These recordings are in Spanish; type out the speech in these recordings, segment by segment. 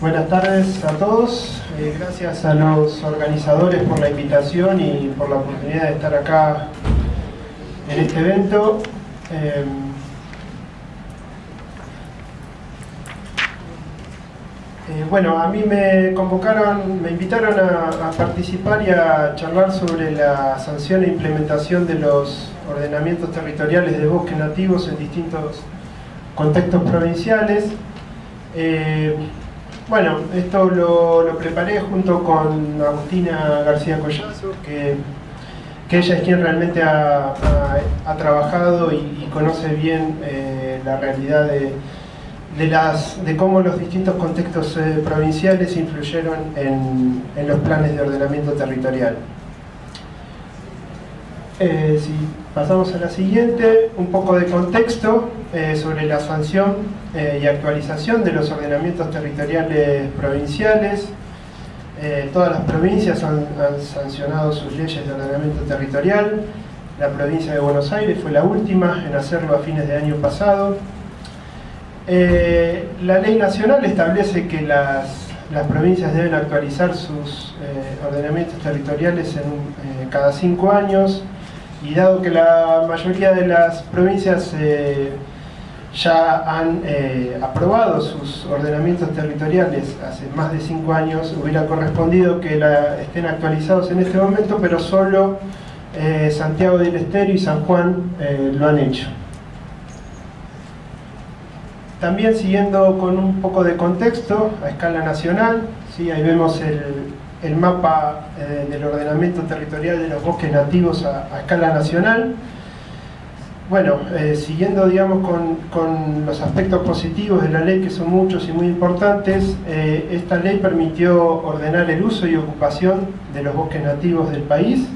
Buenas tardes a todos. Gracias a los organizadores por la invitación y por la oportunidad de estar acá en este evento. Bueno, a mí me invitaron a participar y a charlar sobre la sanción e implementación de los ordenamientos territoriales de bosques nativos en distintos contextos provinciales. Bueno, esto lo preparé junto con Agustina García Collazo, que ella es quien realmente ha trabajado y conoce bien la realidad de cómo los distintos contextos provinciales influyeron en los planes de ordenamiento territorial. Si pasamos a la siguiente, un poco de contexto sobre la sanción y actualización de los ordenamientos territoriales provinciales. Todas las provincias han sancionado sus leyes de ordenamiento territorial. La provincia de Buenos Aires fue la última en hacerlo a fines de año pasado. La ley nacional establece que las provincias deben actualizar sus ordenamientos territoriales cada 5 años, y dado que la mayoría de las provincias ya han aprobado sus ordenamientos territoriales hace más de 5 años, hubiera correspondido que estén actualizados en este momento, pero solo Santiago del Estero y San Juan lo han hecho. También, siguiendo con un poco de contexto a escala nacional, ¿sí? Ahí vemos el mapa del ordenamiento territorial de los bosques nativos a escala nacional. Bueno, siguiendo, digamos, con los aspectos positivos de la ley, que son muchos y muy importantes, esta ley permitió ordenar el uso y ocupación de los bosques nativos del país,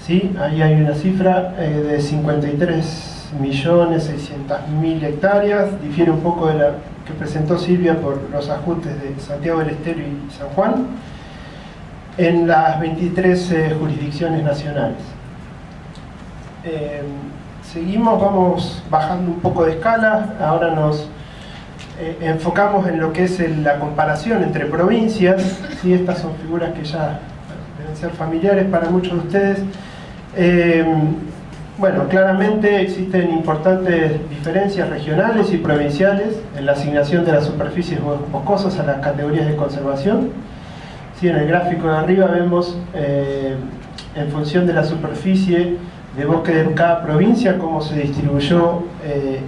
¿sí? Ahí hay una cifra de 53.600.000 hectáreas, difiere un poco de la que presentó Silvia por los ajustes de Santiago del Estero y San Juan, en las 23 jurisdicciones nacionales. Seguimos, vamos bajando un poco de escala. Ahora nos enfocamos en lo que es la comparación entre provincias, ¿sí? Estas son figuras que ya deben ser familiares para muchos de ustedes. Bueno, claramente existen importantes diferencias regionales y provinciales en la asignación de las superficies boscosas a las categorías de conservación. Sí, en el gráfico de arriba vemos en función de la superficie de bosque de cada provincia cómo se distribuyó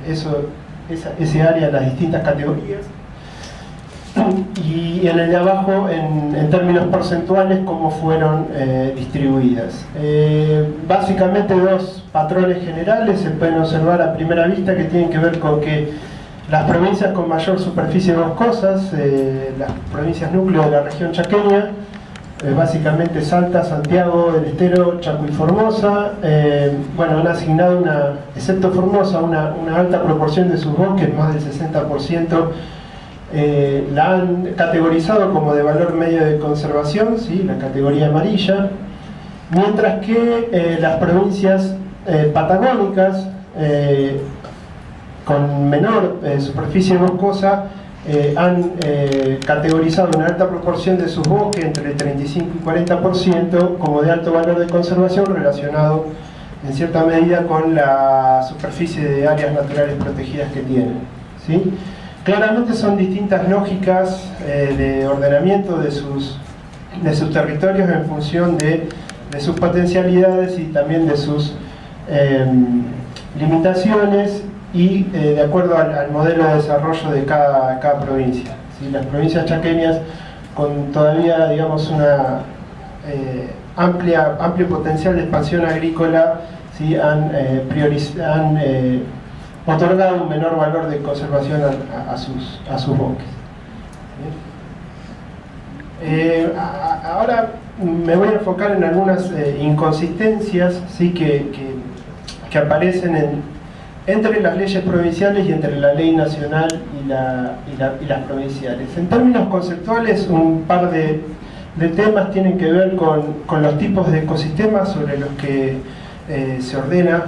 ese área en las distintas categorías, y en el de abajo en términos porcentuales cómo fueron distribuidas. Básicamente dos patrones generales se pueden observar a primera vista, que tienen que ver con que las provincias con mayor superficie boscosas, las provincias núcleo de la región chaqueña, básicamente Salta, Santiago del Estero, Chaco y Formosa, bueno, han asignado excepto Formosa, una alta proporción de sus bosques, más del 60%, la han categorizado como de valor medio de conservación, ¿sí? La categoría amarilla, mientras que las provincias patagónicas, con menor superficie boscosa, han categorizado una alta proporción de sus bosques, entre el 35 y 40%, como de alto valor de conservación, relacionado en cierta medida con la superficie de áreas naturales protegidas que tienen, ¿sí? Claramente son distintas lógicas de ordenamiento de sus territorios en función de sus potencialidades y también de sus limitaciones, y de acuerdo al modelo de desarrollo de cada provincia, ¿sí? Las provincias chaqueñas, con todavía, digamos, una amplio potencial de expansión agrícola, ¿sí? Han otorgado un menor valor de conservación a sus bosques. Ahora me voy a enfocar en algunas inconsistencias, ¿sí? que aparecen entre las leyes provinciales y entre la ley nacional y las provinciales. En términos conceptuales, un par de temas tienen que ver con los tipos de ecosistemas sobre los que se ordena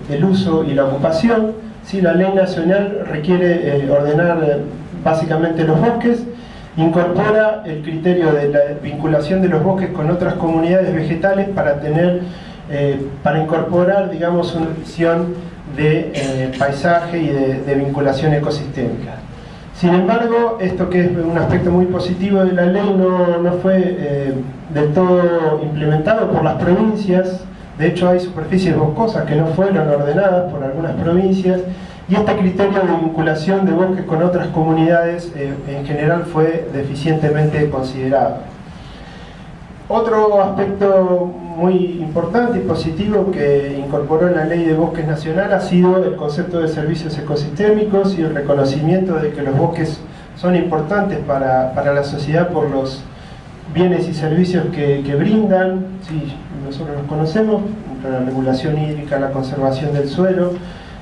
el uso y la ocupación. ¿Sí? La ley nacional requiere ordenar básicamente los bosques, incorpora el criterio de la vinculación de los bosques con otras comunidades vegetales para incorporar, digamos, una visión de paisaje y de vinculación ecosistémica. Sin embargo, esto, que es un aspecto muy positivo de la ley, no fue del todo implementado por las provincias. De hecho, hay superficies boscosas que no fueron ordenadas por algunas provincias, y este criterio de vinculación de bosques con otras comunidades en general fue deficientemente considerado. Otro aspecto muy importante y positivo que incorporó en la Ley de Bosques Nacional ha sido el concepto de servicios ecosistémicos y el reconocimiento de que los bosques son importantes para la sociedad por los bienes y servicios que brindan. Sí, nosotros los conocemos: la regulación hídrica, la conservación del suelo,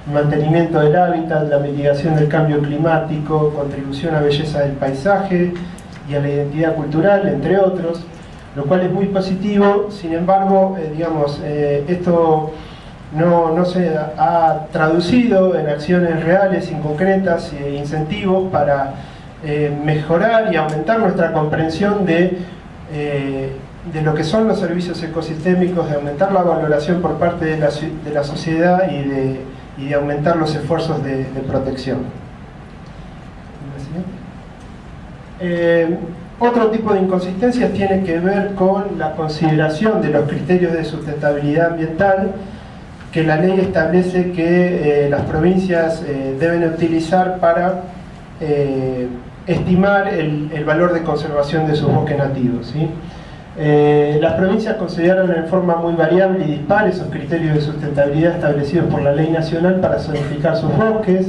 el mantenimiento del hábitat, la mitigación del cambio climático, contribución a belleza del paisaje y a la identidad cultural, entre otros, lo cual es muy positivo. Sin embargo, esto no se ha traducido en acciones reales y concretas e incentivos para mejorar y aumentar nuestra comprensión de lo que son los servicios ecosistémicos, de aumentar la valoración por parte de la sociedad y de aumentar los esfuerzos de protección. Otro tipo de inconsistencias tiene que ver con la consideración de los criterios de sustentabilidad ambiental que la ley establece que las provincias deben utilizar para estimar el valor de conservación de sus bosques nativos, ¿sí? Las provincias consideraron en forma muy variable y dispar esos criterios de sustentabilidad establecidos por la ley nacional para zonificar sus bosques.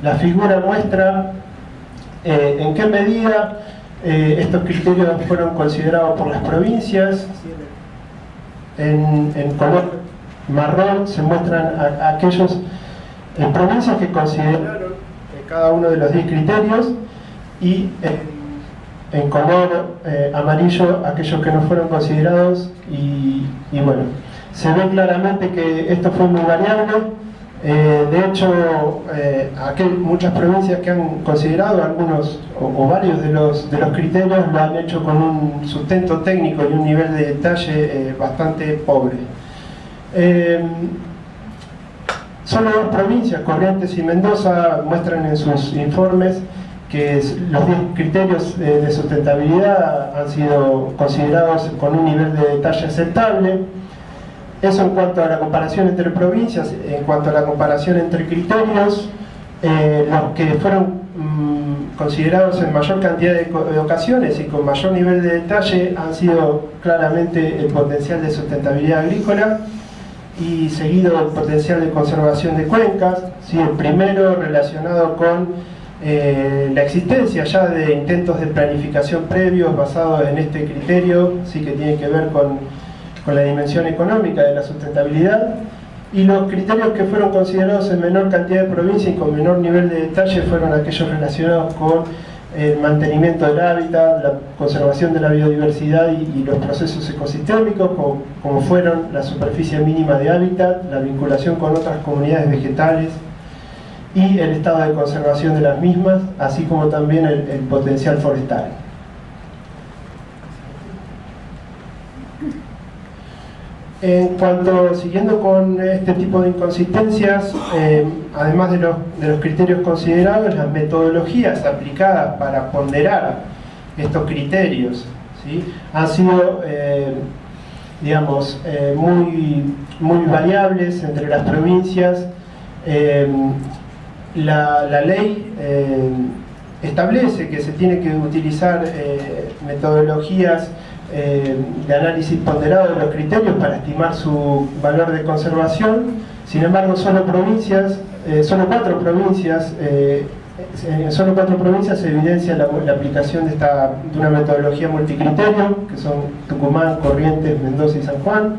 La figura muestra en qué medida estos criterios fueron considerados por las provincias. En color marrón se muestran aquellos provincias que consideraron cada uno de los 10 criterios, y en color amarillo aquellos que no fueron considerados, y bueno, se ve claramente que esto fue muy variable. De hecho, muchas provincias que han considerado algunos o varios de los criterios lo han hecho con un sustento técnico y un nivel de detalle bastante pobre. Solo dos provincias, Corrientes y Mendoza, muestran en sus informes que los 10 criterios de sustentabilidad han sido considerados con un nivel de detalle aceptable. Eso en cuanto a la comparación entre provincias. En cuanto a la comparación entre criterios, los que fueron considerados en mayor cantidad de ocasiones y con mayor nivel de detalle han sido claramente el potencial de sustentabilidad agrícola, y seguido el potencial de conservación de cuencas, ¿sí? El primero relacionado con la existencia ya de intentos de planificación previos basados en este criterio, sí, que tiene que ver con la dimensión económica de la sustentabilidad. Y los criterios que fueron considerados en menor cantidad de provincias y con menor nivel de detalle fueron aquellos relacionados con el mantenimiento del hábitat, la conservación de la biodiversidad y los procesos ecosistémicos, como fueron la superficie mínima de hábitat, la vinculación con otras comunidades vegetales y el estado de conservación de las mismas, así como también el potencial forestal. Siguiendo con este tipo de inconsistencias, además de los criterios considerados, las metodologías aplicadas para ponderar estos criterios, ¿sí?, han sido muy variables entre las provincias. La ley establece que se tiene que utilizar metodologías de análisis ponderado de los criterios para estimar su valor de conservación. Sin embargo, solo 4 provincias se evidencia la aplicación de una metodología multicriterio, que son Tucumán, Corrientes, Mendoza y San Juan.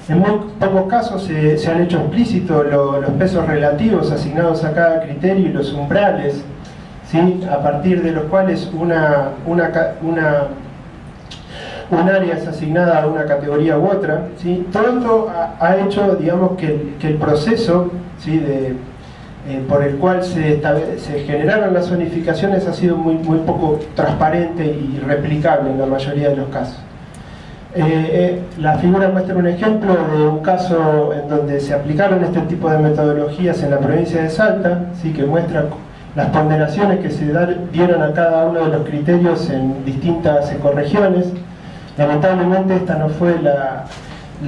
En muy pocos casos se han hecho explícitos los pesos relativos asignados a cada criterio y los umbrales, ¿sí?, a partir de los cuales un área es asignada a una categoría u otra, ¿sí? Todo esto ha hecho, digamos, que el proceso, ¿sí?, por el cual se generaron las zonificaciones ha sido muy poco transparente y replicable en la mayoría de los casos. La figura muestra un ejemplo de un caso en donde se aplicaron este tipo de metodologías en la provincia de Salta, ¿sí? Que muestra las ponderaciones que se dieron a cada uno de los criterios en distintas ecorregiones. Lamentablemente esta no fue la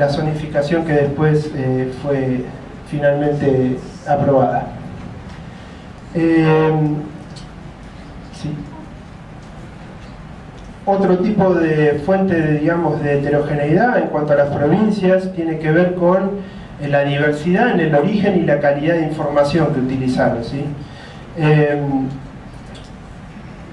zonificación que después fue finalmente aprobada. Sí. Otro tipo de fuente digamos, de heterogeneidad en cuanto a las provincias tiene que ver con la diversidad en el origen y la calidad de información que utilizaron, ¿sí?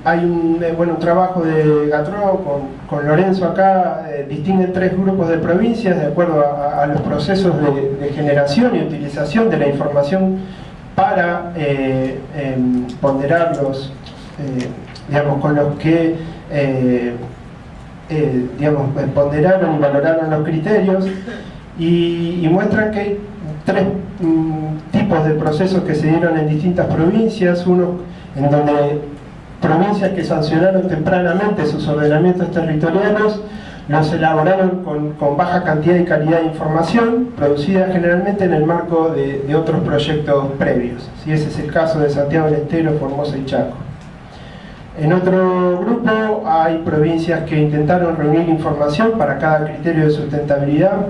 Hay un trabajo de Gatró con Lorenzo acá, distinguen 3 grupos de provincias de acuerdo a los procesos de generación y utilización de la información para ponderarlos, digamos, con los que ponderaron y valoraron los criterios y muestran que hay 3 tipos de procesos que se dieron en distintas provincias. Uno en donde provincias que sancionaron tempranamente sus ordenamientos territoriales los elaboraron con baja cantidad y calidad de información, producida generalmente en el marco de otros proyectos previos. ¿Sí? Ese es el caso de Santiago del Estero, Formosa y Chaco. En otro grupo hay provincias que intentaron reunir información para cada criterio de sustentabilidad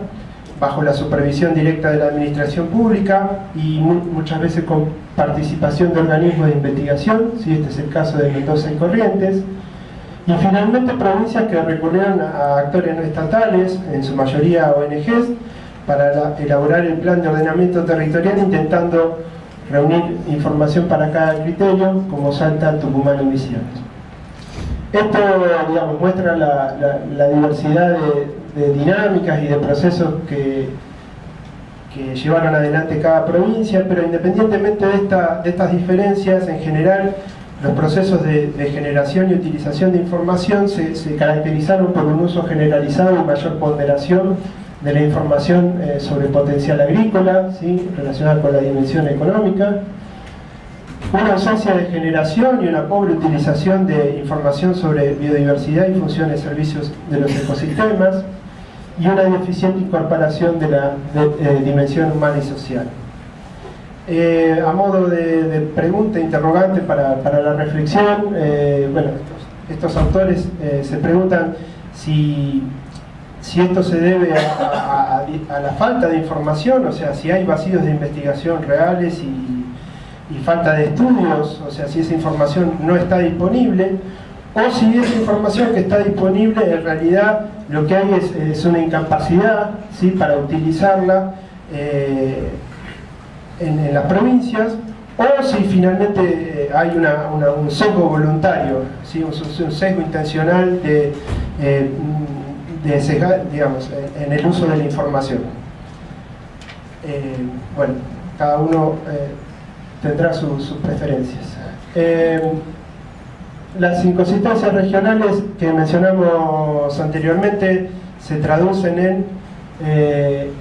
bajo la supervisión directa de la administración pública y muchas veces con participación de organismos de investigación, ¿sí? Este es el caso de Mendoza y Corrientes. Y finalmente provincias que recurrieron a actores no estatales, en su mayoría ONGs, para elaborar el plan de ordenamiento territorial intentando reunir información para cada criterio, como Salta, Tucumán y Misiones. Esto, digamos, muestra la diversidad de dinámicas y de procesos que llevaron adelante cada provincia, pero independientemente de estas diferencias, en general, los procesos de generación y utilización de información se caracterizaron por un uso generalizado y mayor ponderación de la información sobre potencial agrícola, ¿sí? Relacionada con la dimensión económica, una ausencia de generación y una pobre utilización de información sobre biodiversidad y funciones y servicios de los ecosistemas, y una deficiente incorporación de la dimensión humana y social. A modo de pregunta, interrogante para la reflexión, estos autores se preguntan si esto se debe a la falta de información, o sea, si hay vacíos de investigación reales y falta de estudios, o sea, si esa información no está disponible, o si esa información que está disponible en realidad lo que hay es una incapacidad, ¿sí? Para utilizarla en las provincias, o si finalmente hay un sesgo voluntario, ¿sí? un sesgo intencional de sesgar, digamos, en el uso de la información. Bueno, cada uno tendrá sus preferencias. Las inconsistencias regionales que mencionamos anteriormente se traducen en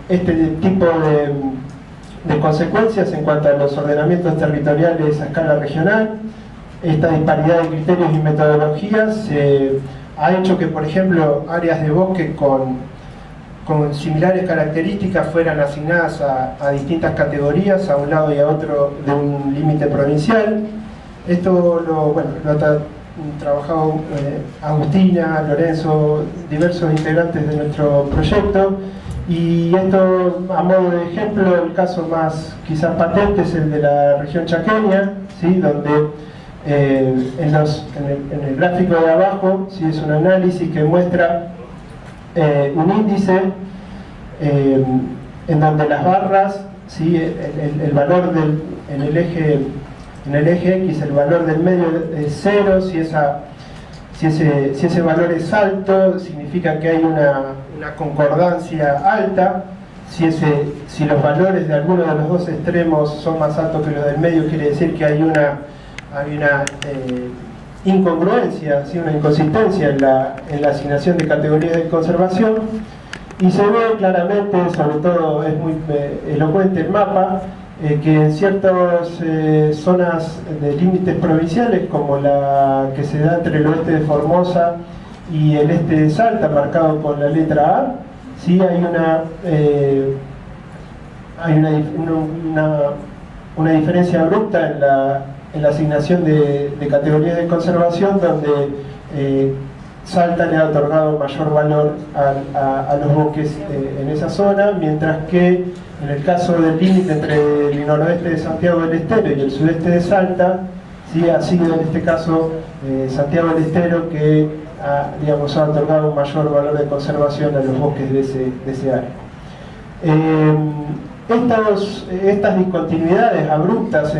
este tipo de consecuencias en cuanto a los ordenamientos territoriales a escala regional. Esta disparidad de criterios y metodologías ha hecho que, por ejemplo, áreas de bosque con similares características fueran asignadas a distintas categorías, a un lado y a otro de un límite provincial. Esto lo ha trabajado Agustina, Lorenzo, diversos integrantes de nuestro proyecto, y esto, a modo de ejemplo, el caso más quizás patente es el de la región chaqueña, ¿sí? Donde en el gráfico de abajo, ¿sí? Es un análisis que muestra un índice en donde las barras, ¿sí? el valor en el eje X, el valor del medio es 0, si ese valor es alto, significa que hay una concordancia alta. Si los valores de alguno de los dos extremos son más altos que los del medio, quiere decir que hay una incongruencia, ¿sí? Una inconsistencia en la asignación de categorías de conservación. Y se ve claramente, sobre todo es muy elocuente el mapa, que en ciertas zonas de límites provinciales, como la que se da entre el oeste de Formosa y el este de Salta, marcado con la letra A, ¿sí? Hay una diferencia abrupta en la asignación de categorías de conservación, donde Salta le ha otorgado mayor valor a los bosques en esa zona, mientras que en el caso del límite entre el noroeste de Santiago del Estero y el sudeste de Salta, ¿sí? Ha sido en este caso Santiago del Estero que ha otorgado un mayor valor de conservación a los bosques de ese área. Estas discontinuidades abruptas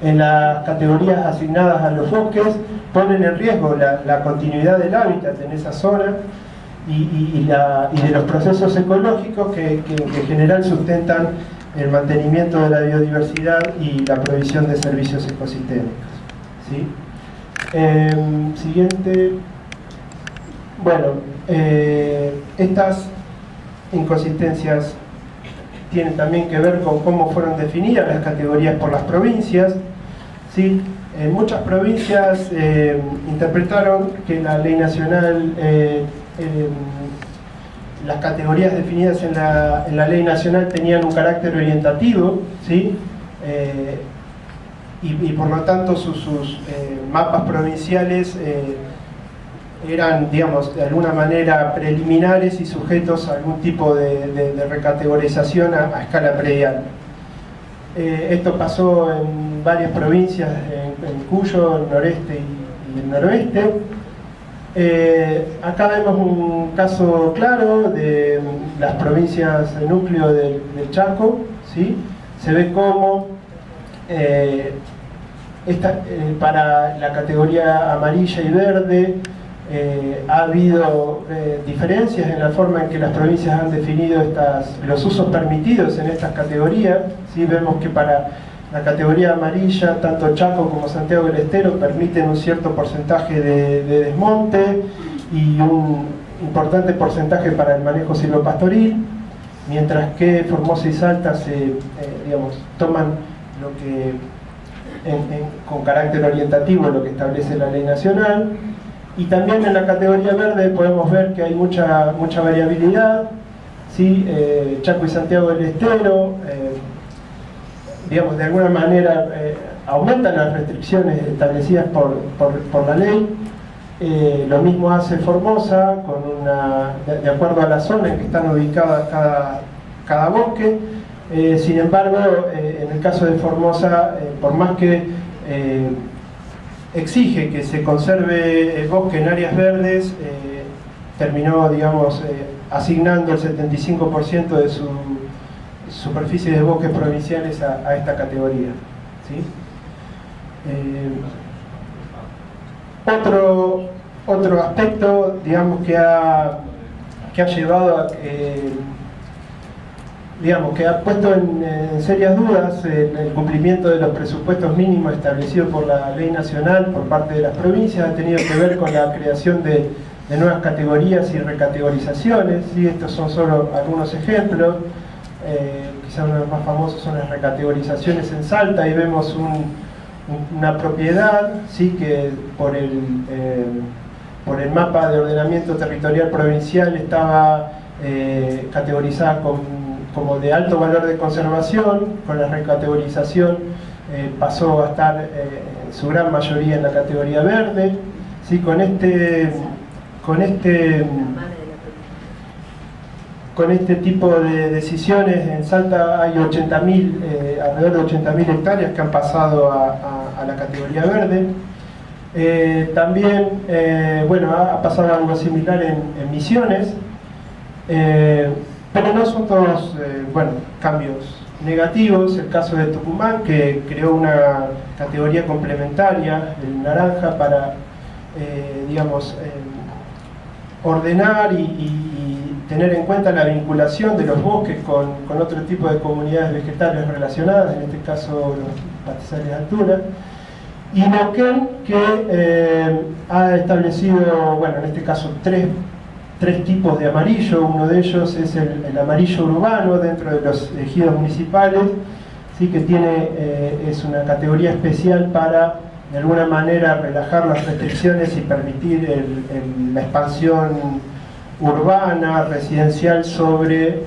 en las categorías asignadas a los bosques ponen en riesgo la continuidad del hábitat en esa zona y de los procesos ecológicos que en general sustentan el mantenimiento de la biodiversidad y la provisión de servicios ecosistémicos, ¿sí? Siguiente. Bueno, estas inconsistencias tienen también que ver con cómo fueron definidas las categorías por las provincias, ¿sí? Muchas provincias interpretaron que la ley nacional, las categorías definidas en la ley nacional tenían un carácter orientativo, ¿sí? Y por lo tanto sus mapas provinciales eran, digamos, de alguna manera preliminares y sujetos a algún tipo de recategorización a escala predial. Esto pasó en varias provincias, en Cuyo, el noreste y el noroeste. Acá vemos un caso claro de las provincias de núcleo del Chaco, ¿sí? Se ve cómo para la categoría amarilla y verde ha habido diferencias en la forma en que las provincias han definido los usos permitidos en estas categorías, ¿sí? Vemos que para la categoría amarilla, tanto Chaco como Santiago del Estero permiten un cierto porcentaje de desmonte y un importante porcentaje para el manejo silvopastoril, mientras que Formosa y Salta toman lo que con carácter orientativo lo que establece la ley nacional. Y también en la categoría verde podemos ver que hay mucha variabilidad, ¿sí? Chaco y Santiago del Estero, de alguna manera aumentan las restricciones establecidas por la ley. Lo mismo hace Formosa, de acuerdo a la zona en que están ubicadas cada bosque. Sin embargo, en el caso de Formosa, por más que exige que se conserve el bosque en áreas verdes, terminó, asignando el 75% de su superficie de bosques provinciales a esta categoría, ¿sí? Otro aspecto, que ha llevado a que ha puesto en serias dudas el cumplimiento de los presupuestos mínimos establecidos por la ley nacional por parte de las provincias, ha tenido que ver con la creación de nuevas categorías y recategorizaciones, ¿sí? Estos son solo algunos ejemplos. Quizá uno de los más famosos son las recategorizaciones en Salta. Ahí vemos una propiedad, ¿sí? Que por el mapa de ordenamiento territorial provincial estaba categorizada como de alto valor de conservación. Con la recategorización pasó a estar en su gran mayoría en la categoría verde, ¿sí? Con este tipo de decisiones en Salta hay alrededor de 80.000 hectáreas que han pasado a la categoría verde. También ha pasado algo similar en Misiones, pero no son todos cambios negativos. El caso de Tucumán, que creó una categoría complementaria, el naranja, para ordenar y tener en cuenta la vinculación de los bosques con otro tipo de comunidades vegetales relacionadas, en este caso los pastizales altura. Y Neuquén, que ha establecido, en este caso 3 tres tipos de amarillo. Uno de ellos es el amarillo urbano dentro de los ejidos municipales, ¿sí? Que es una categoría especial para, de alguna manera, relajar las restricciones y permitir la expansión urbana, residencial sobre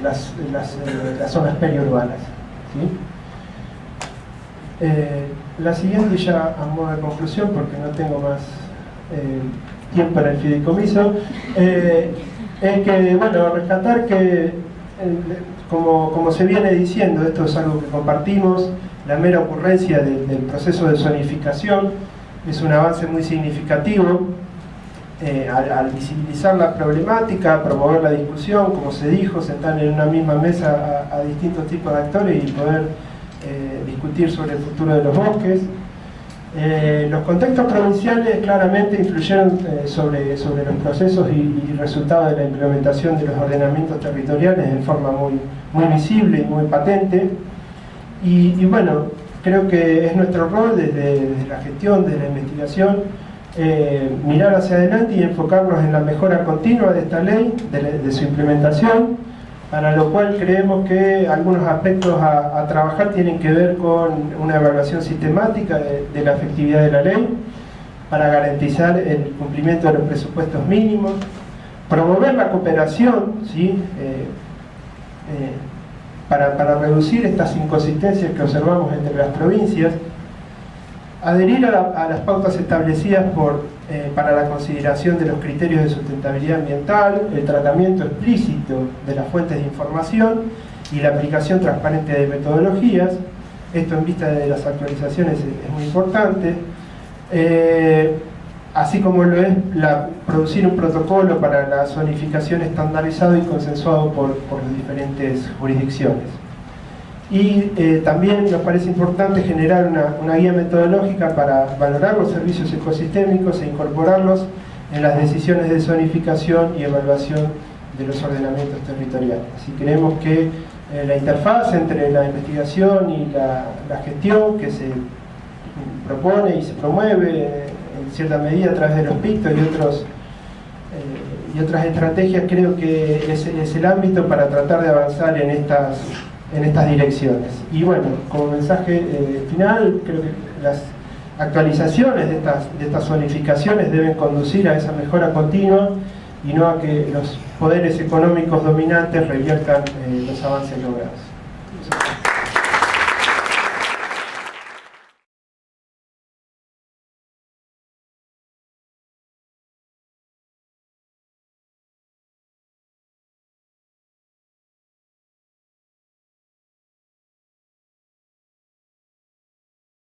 las zonas periurbanas, ¿sí? La siguiente, ya a modo de conclusión, porque no tengo más tiempo en el fideicomiso, es que, bueno, rescatar que, como se viene diciendo, esto es algo que compartimos, la mera ocurrencia del proceso de zonificación es un avance muy significativo al visibilizar la problemática, promover la discusión, como se dijo, sentar en una misma mesa a distintos tipos de actores y poder discutir sobre el futuro de los bosques. Los contextos provinciales claramente influyeron sobre los procesos y resultados de la implementación de los ordenamientos territoriales en forma muy visible y muy patente. Y bueno, creo que es nuestro rol desde la gestión, desde la investigación, mirar hacia adelante y enfocarnos en la mejora continua de esta ley, de su implementación, para lo cual creemos que algunos aspectos a trabajar tienen que ver con una evaluación sistemática de la efectividad de la ley, para garantizar el cumplimiento de los presupuestos mínimos, promover la cooperación, ¿sí? Para reducir estas inconsistencias que observamos entre las provincias, adherir a las pautas establecidas para la consideración de los criterios de sustentabilidad ambiental, el tratamiento explícito de las fuentes de información y la aplicación transparente de metodologías. Esto en vista de las actualizaciones es muy importante, así como lo es producir un protocolo para la zonificación estandarizado y consensuado por las diferentes jurisdicciones. Y también nos parece importante generar una guía metodológica para valorar los servicios ecosistémicos e incorporarlos en las decisiones de zonificación y evaluación de los ordenamientos territoriales. Así creemos que la interfaz entre la investigación y la gestión que se propone y se promueve en cierta medida a través de los PICTO y otras estrategias, creo que es el ámbito para tratar de avanzar en estas direcciones. Y bueno, como mensaje final, creo que las actualizaciones de estas zonificaciones deben conducir a esa mejora continua y no a que los poderes económicos dominantes reviertan los avances logrados.